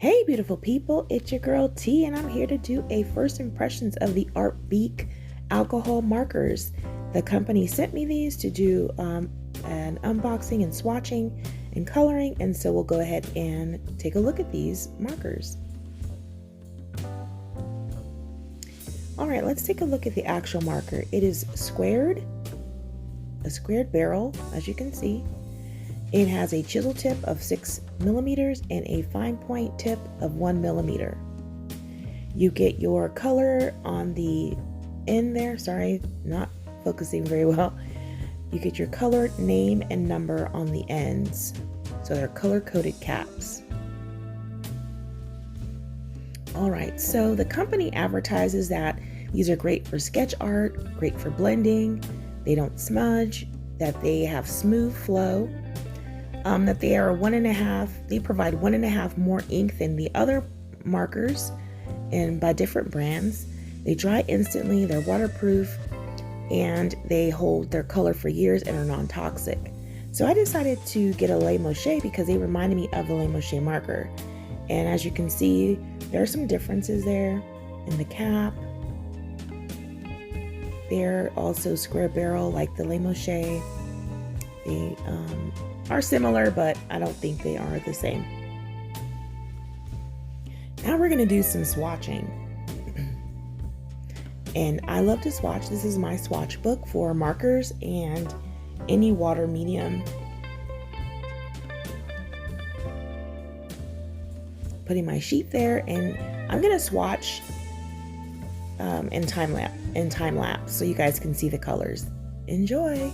Hey beautiful people, it's your girl T and I'm here to do a first impressions of the ArtBeek Alcohol markers. The company sent me these to do an unboxing and swatching and coloring, and so we'll go ahead and take a look at these markers. Alright, let's take a look at the actual marker. It is squared, a squared barrel, as you can see. It has a chisel tip of 6 millimeters and a fine point tip of 1 millimeter. You get your color on the end there. Sorry, not focusing very well. You get your color, name, and number on the ends. So they're color-coded caps. All right, so the company advertises that these are great for sketch art, great for blending, they don't smudge, that they have smooth flow, that they are they provide 1.5 more ink than the other markers and by different brands. They dry instantly, they're waterproof, and they hold their color for years and are non-toxic. So I decided to get a Le Moshe because they reminded me of the Le Moshe marker. And as you can see, there are some differences there in the cap. They're also square barrel like the Le Moshe. They are similar, but I don't think they are the same. Now we're going to do some swatching. And I love to swatch. This is my swatch book for markers and any water medium. Putting my sheet there, and I'm going to swatch in time lapse so you guys can see the colors. Enjoy.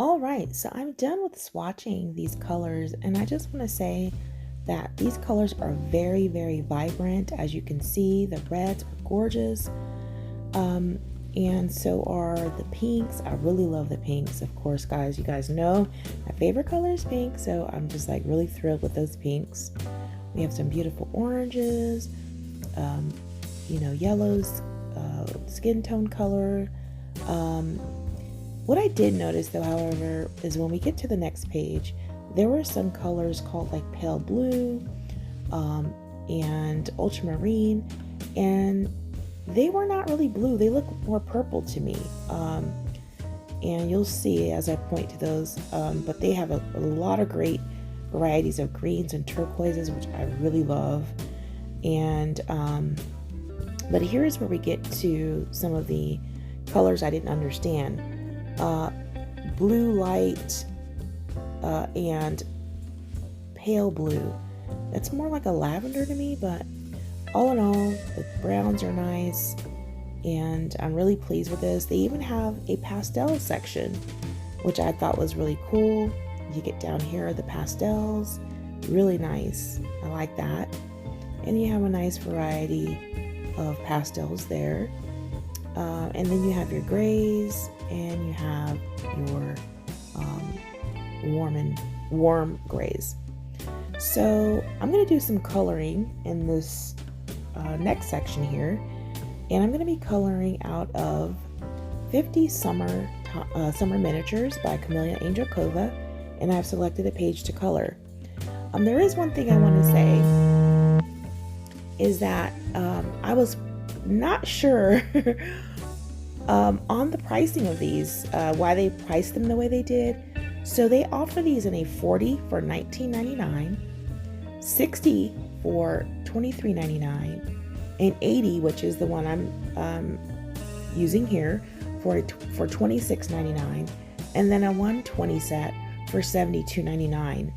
All right, so I'm done with swatching these colors, and I just want to say that these colors are very, very vibrant. As you can see, the reds are gorgeous, and so are the pinks. I really love the pinks. Of course, guys, you guys know my favorite color is pink, so I'm just like really thrilled with those pinks. We have some beautiful oranges, yellows, skin tone color. What I did notice though, however, is when we get to the next page, there were some colors called like pale blue and ultramarine, and they were not really blue. They look more purple to me. And you'll see as I point to those, but they have a lot of great varieties of greens and turquoises, which I really love. And but here's where we get to some of the colors I didn't understand. Blue light and pale blue. That's more like a lavender to me, but all in all, the browns are nice, and I'm really pleased with this. They even have a pastel section, which I thought was really cool. You get down here, the pastels, really nice. I like that. And you have a nice variety of pastels there. And then you have your grays, and you have your warm grays. So I'm going to do some coloring in this next section here, and I'm going to be coloring out of 50 Summer Miniatures by Camellia Angelkova, and I've selected a page to color. There is one thing I want to say, is that I was not sure on the pricing of these, why they priced them the way they did. So they offer these in a 40 for $19.99, 60 for $23.99, and 80, which is the one I'm using here, for $26.99, and then a 120 set for $72.99.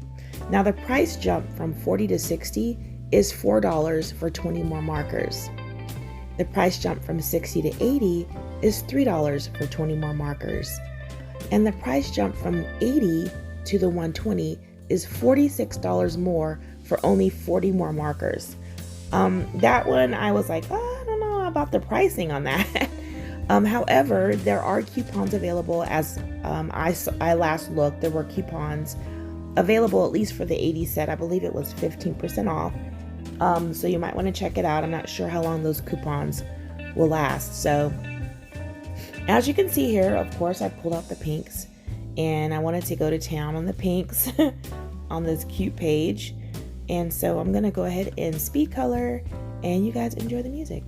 Now the price jump from 40 to 60 is $4 for 20 more markers. The price jump from 60 to 80 is $3 for 20 more markers. And the price jump from 80 to the 120 is $46 more for only 40 more markers. That one I was like, oh, I don't know about the pricing on that. However, there are coupons available. As I last looked, there were coupons available at least for the 80 set. I believe it was 15% off. So you might want to check it out. I'm not sure how long those coupons will last. So as you can see here, of course, I pulled out the pinks, and I wanted to go to town on the pinks on this cute page. And so I'm going to go ahead and speed color, and you guys enjoy the music.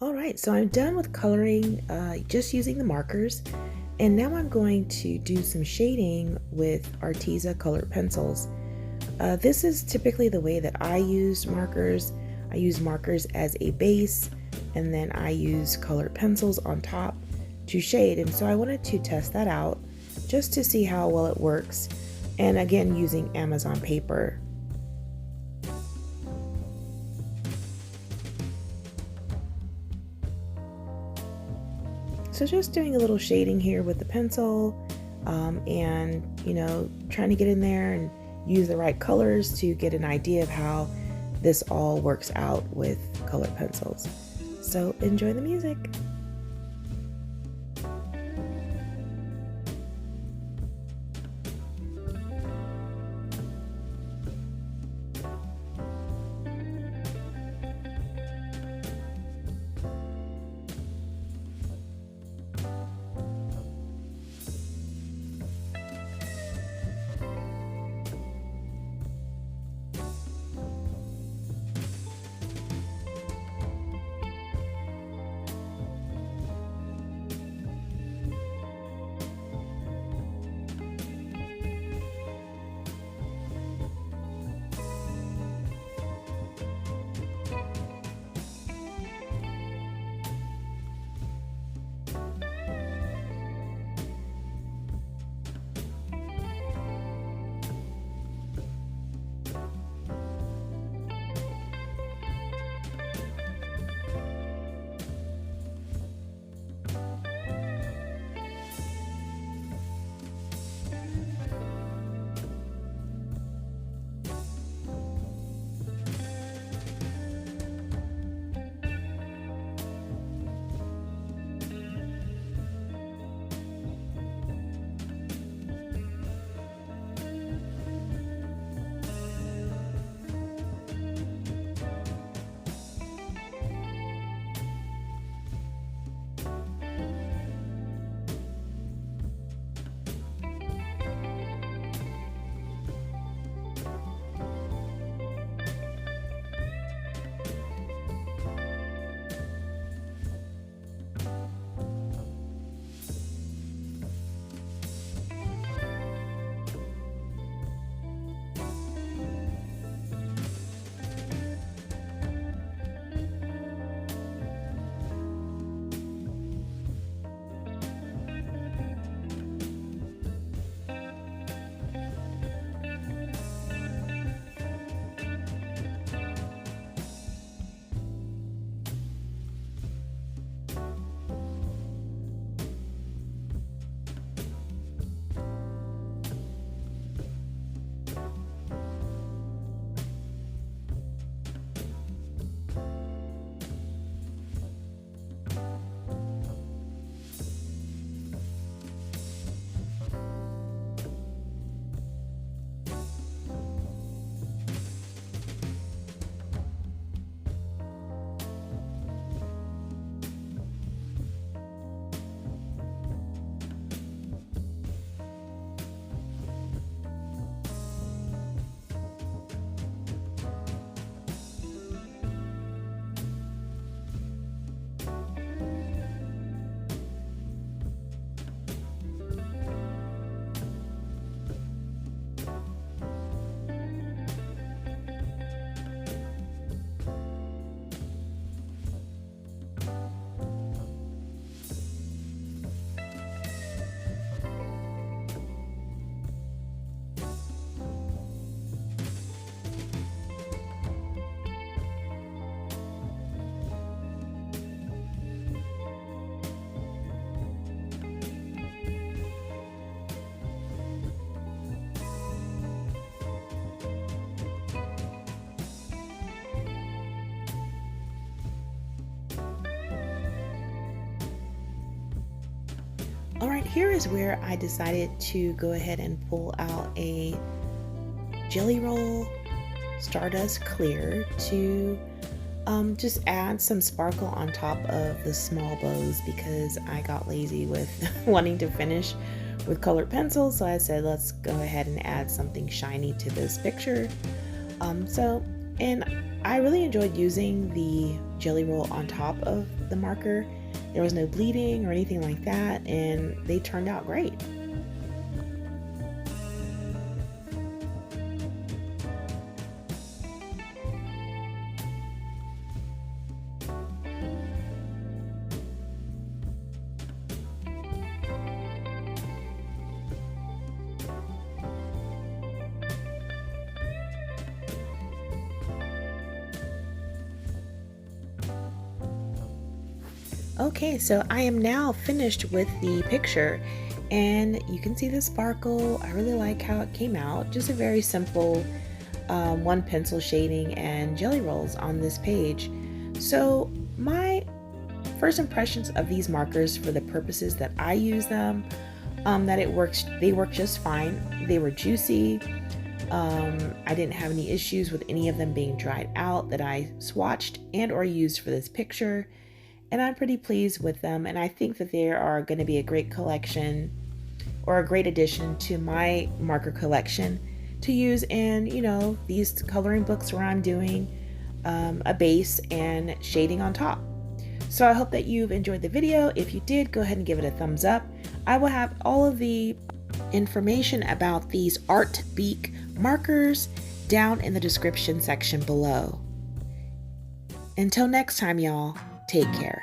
All right, so I'm done with coloring, just using the markers. And now I'm going to do some shading with Arteza colored pencils. This is typically the way that I use markers. I use markers as a base, and then I use colored pencils on top to shade. And so I wanted to test that out just to see how well it works. And again, using Amazon paper. So just doing a little shading here with the pencil, and trying to get in there and use the right colors to get an idea of how this all works out with colored pencils. So enjoy the music. All right, here is where I decided to go ahead and pull out a Jelly Roll Stardust Clear to just add some sparkle on top of the small bows, because I got lazy with wanting to finish with colored pencils. So I said, let's go ahead and add something shiny to this picture. And I really enjoyed using the jelly roll on top of the marker. There was no bleeding or anything like that, and they turned out great. Okay, so I am now finished with the picture, and you can see the sparkle. I really like how it came out. Just a very simple one pencil shading and jelly rolls on this page. So my first impressions of these markers for the purposes that I use them, they work just fine. They were juicy. I didn't have any issues with any of them being dried out that I swatched and or used for this picture. And I'm pretty pleased with them, and I think that they are going to be a great collection or a great addition to my marker collection to use in, these coloring books where I'm doing a base and shading on top. So I hope that you've enjoyed the video. If you did, go ahead and give it a thumbs up. I will have all of the information about these ArtBeek markers down in the description section below. Until next time, y'all. Take care.